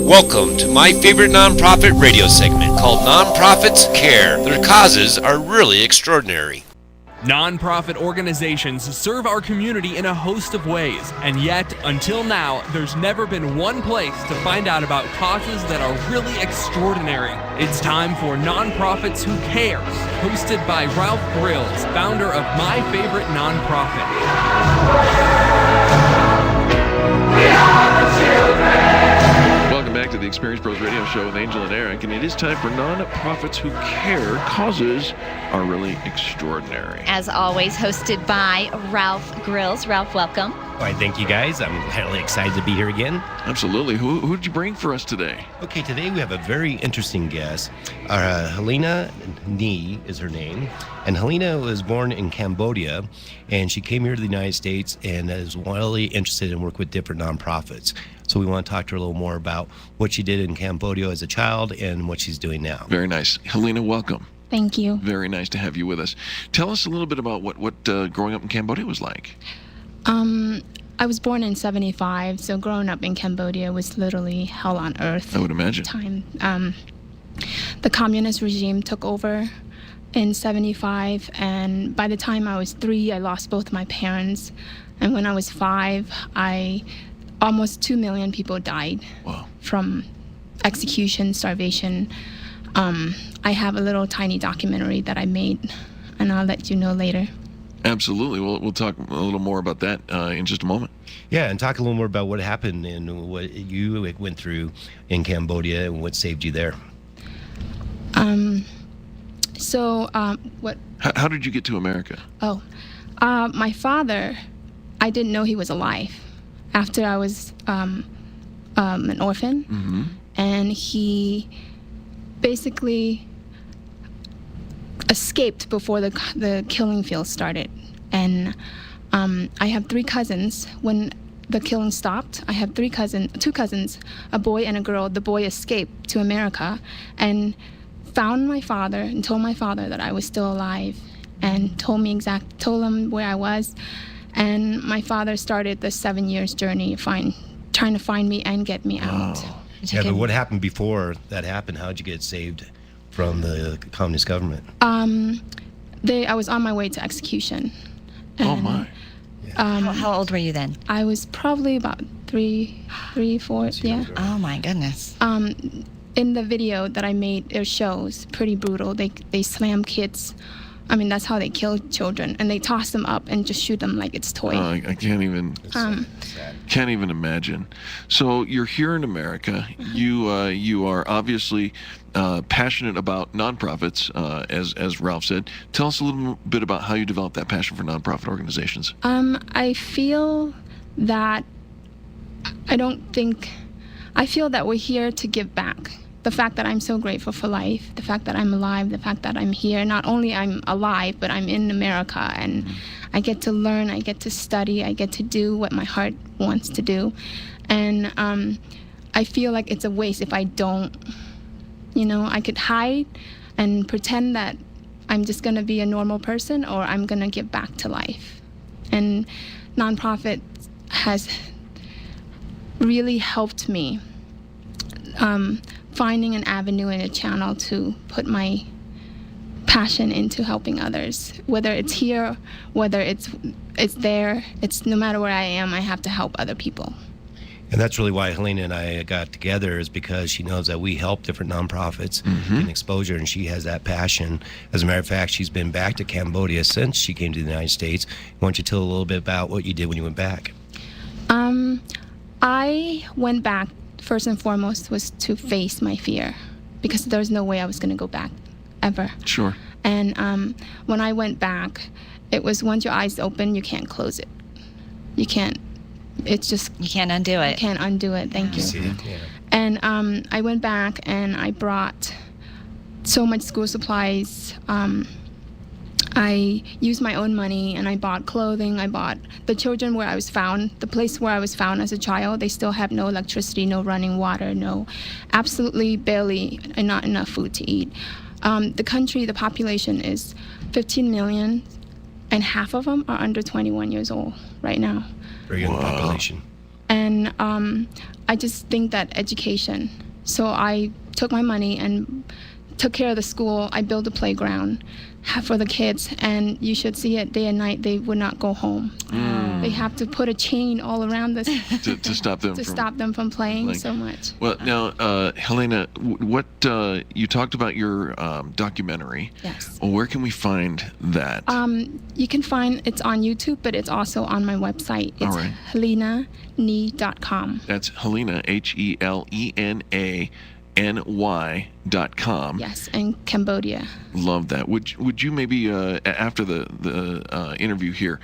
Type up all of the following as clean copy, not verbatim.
Welcome to my favorite nonprofit radio segment called Nonprofits Care. Their causes are really extraordinary. Nonprofit organizations serve our community in a host of ways, and yet, until now, there's never been one place to find out about causes that are really extraordinary. It's time for Nonprofits Who Cares, hosted by Ralph Grills, founder of my favorite nonprofit. We are the children! Welcome back to the Experience Pros Radio Show with Angel and Eric, and it is time for Nonprofits Who Care. Causes are really extraordinary. As always, hosted by Ralph Grills. Ralph, welcome. All right, thank you guys. I'm really excited to be here again. Absolutely. Who did you bring for us today? Okay, today we have a very interesting guest. Helena Nee is her name. And Helena was born in Cambodia, and she came here to the United States and is really interested in working with different nonprofits. So we want to talk to her a little more about what she did in Cambodia as a child and what she's doing now. Very nice. Helena, welcome. Thank you. Very nice to have you with us. Tell us a little bit about what growing up in Cambodia was like. I was born in 75, so growing up in Cambodia was literally hell on earth. I would imagine. Time. The communist regime took over in 75, and by the time I was 3, I lost both my parents. And when I was 5, almost 2 million people died. Wow. From execution, starvation. I have a little tiny documentary that I made, and I'll let you know later. Absolutely. We'll talk a little more about that in just a moment. Yeah, and talk a little more about what happened and what you went through in Cambodia and what saved you there. What? How did you get to America? My father, I didn't know he was alive after I was an orphan, and he basically escaped before the killing field started. And I have 3 cousins. When the killing stopped, I have 2 cousins, a boy and a girl. The boy escaped to America and found my father and told my father that I was still alive, and told him where I was. And my father started the 7 years journey trying to find me and get me out. Yeah, but what happened before that happened? How did you get saved from the communist government? I was on my way to execution. Oh my! How old were you then? I was probably about 3, 4. Yeah. Oh my goodness. In the video that I made, it shows pretty brutal. They slam kids. I mean, that's how they kill children, and they toss them up and just shoot them like it's toy. I can't even imagine. So you're here in America. You are obviously passionate about nonprofits, as Ralph said. Tell us a little bit about how you developed that passion for nonprofit organizations. I feel that we're here to give back. The fact that I'm so grateful for life, the fact that I'm alive, the fact that I'm here. Not only I'm alive, but I'm in America, and I get to learn, I get to study, I get to do what my heart wants to do. And I feel like it's a waste if I don't. I could hide and pretend that I'm just going to be a normal person, or I'm going to give back to life. And nonprofit has really helped me finding an avenue and a channel to put my passion into helping others. Whether it's here, whether it's there, it's no matter where I am, I have to help other people. And that's really why Helena and I got together, is because she knows that we help different nonprofits in exposure, and she has that passion. As a matter of fact, she's been back to Cambodia since she came to the United States. Why don't you tell a little bit about what you did when you went back? I went back, first and foremost, was to face my fear, because there was no way I was going to go back ever. Sure. And when I went back, it was once your eyes open, you can't close it. You can't. It's just... You can't undo it. You can't undo it. Thank you. See it? Yeah. And I went back and I brought so much school supplies. I used my own money and I bought clothing. I bought the children where I was found, the place where I was found as a child. They still have no electricity, no running water, absolutely barely, and not enough food to eat. The population is 15 million, and half of them are under 21 years old right now. Very young population. And I just think that education. So I took my money and took care of the school. I built a playground for the kids, and you should see it day and night. They would not go home. They have to put a chain all around this to stop them stop them from playing so much. Well, now, Helena, what you talked about your documentary. Yes. Well, where can we find that? You can find it's on YouTube, but it's also on my website. It's All right. helenany.com. That's Helena, HELENANY.com. Yes, in Cambodia. Love that. Would you maybe after the interview here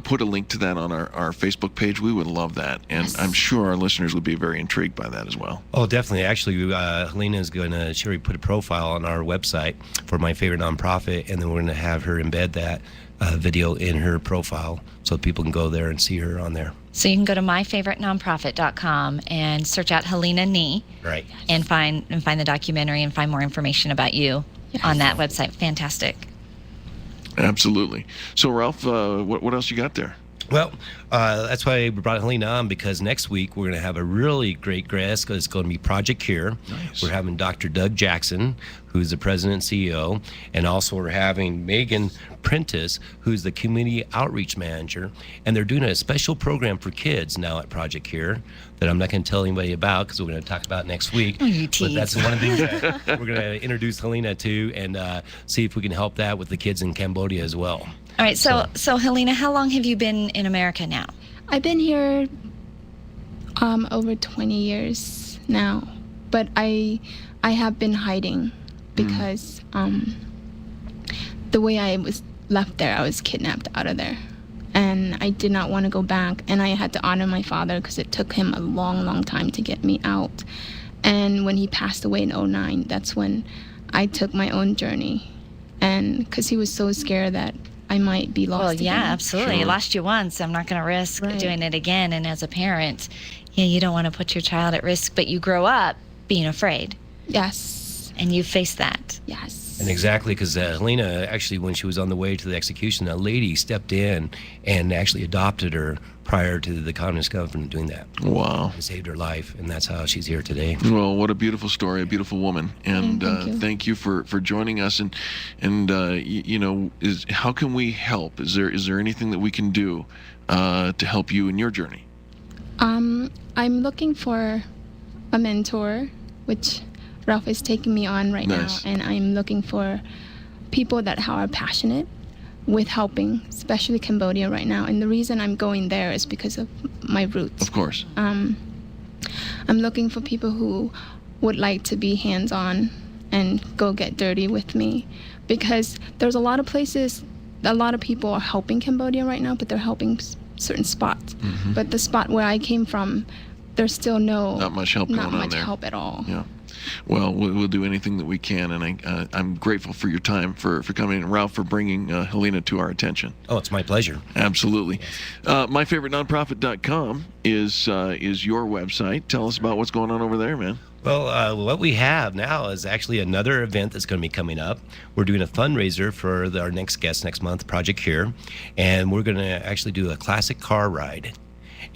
put a link to that on our Facebook page? We would love that, and Yes. I'm sure our listeners would be very intrigued by that as well. Oh, definitely. Actually, Helena is going to, Sherry put a profile on our website for My Favorite Nonprofit, and then we're going to have her embed that video in her profile so people can go there and see her on there. So you can go to myfavoritenonprofit.com and search out Helena Nee, Right. and find the documentary and find more information about you on that website. Fantastic. Absolutely. So, Ralph, what else you got there? Well, that's why we brought Helena on, because next week we're going to have a really great guest. It's going to be Project Cure. Nice. We're having Dr. Doug Jackson, who's the president and CEO, and also we're having Megan Prentice, who's the community outreach manager. And they're doing a special program for kids now at Project Cure that I'm not going to tell anybody about because we're going to talk about next week. Oh, you But tease. that's one of the things that we're going to introduce Helena to, and see if we can help that with the kids in Cambodia as well. All right, so Helena, how long have you been in America now? I've been here over 20 years now, but I have been hiding because the way I was left there, I was kidnapped out of there, and I did not want to go back, and I had to honor my father because it took him a long, long time to get me out. And when he passed away in 2009, that's when I took my own journey, and because he was so scared that I might be lost. Well, yeah, again. absolutely. Sure. I lost you once. I'm not going to risk Right. doing it again. And as a parent, you don't want to put your child at risk, but you grow up being afraid, Yes. and you face that. Yes. And exactly, because Helena, actually, when she was on the way to the execution, a lady stepped in and actually adopted her prior to the communist government doing that. Wow. It saved her life, and that's how she's here today. Well, what a beautiful story, a beautiful woman, and Thank you. thank you for joining us. And how can we help? Is there anything that we can do to help you in your journey? I'm looking for a mentor, which Ralph is taking me on right Nice. now, and I'm looking for people that are passionate with helping, especially Cambodia right now. And the reason I'm going there is because of my roots. Of course. I'm looking for people who would like to be hands-on and go get dirty with me, because there's a lot of places, a lot of people are helping Cambodia right now, but they're helping certain spots. But the spot where I came from, there's still Not much help going not on much there. help at all. Yeah. Well, we'll do anything that we can, and I'm grateful for your time, for coming, and Ralph, for bringing Helena to our attention. Oh, it's my pleasure. Absolutely. MyFavoriteNonprofit.com is your website. Tell us about what's going on over there, man. Well, what we have now is actually another event that's going to be coming up. We're doing a fundraiser for our next guest next month, Project Cure, and we're going to actually do a classic car ride.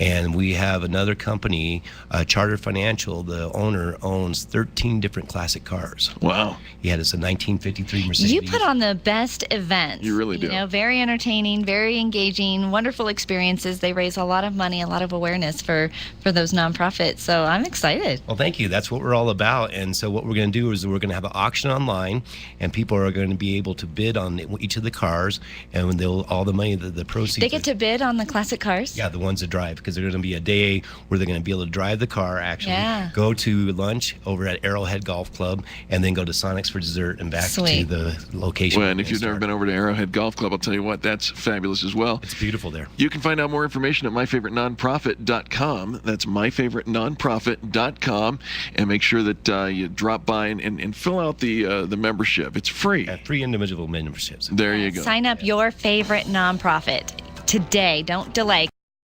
And we have another company, Charter Financial. The owner owns 13 different classic cars. Wow. He had us a 1953 Mercedes. You put on the best events. You really do. Very entertaining, very engaging, wonderful experiences. They raise a lot of money, a lot of awareness for those nonprofits. So I'm excited. Well, thank you. That's what we're all about. And so what we're going to do is we're going to have an auction online, and people are going to be able to bid on each of the cars, and they'll all the money, the proceeds. They get to bid on the classic cars? Yeah, the ones that drive, because there's going to be a day where they're going to be able to drive the car, actually, Yeah. go to lunch over at Arrowhead Golf Club, and then go to Sonic's for dessert and back Sweet. to the location. Well, and if you've never been over to Arrowhead Golf Club, I'll tell you what, that's fabulous as well. It's beautiful there. You can find out more information at myfavoritenonprofit.com. That's myfavoritenonprofit.com, and make sure that you drop by and fill out the membership. It's free. Free individual memberships. There you go. Sign up your favorite nonprofit today. Don't delay,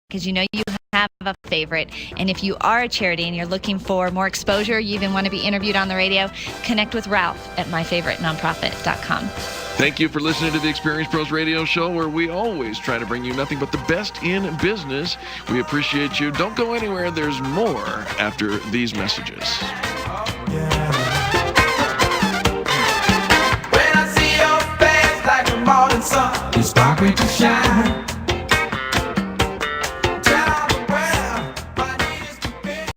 because you know you have a favorite. And if you are a charity and you're looking for more exposure, you even want to be interviewed on the radio, connect with Ralph at myfavoritenonprofit.com. Thank you for listening to the Experience Pros Radio Show, where we always try to bring you nothing but the best in business. We appreciate you. Don't go anywhere. There's more after these messages. When I see your face like the morning sun, you sparkle to shine.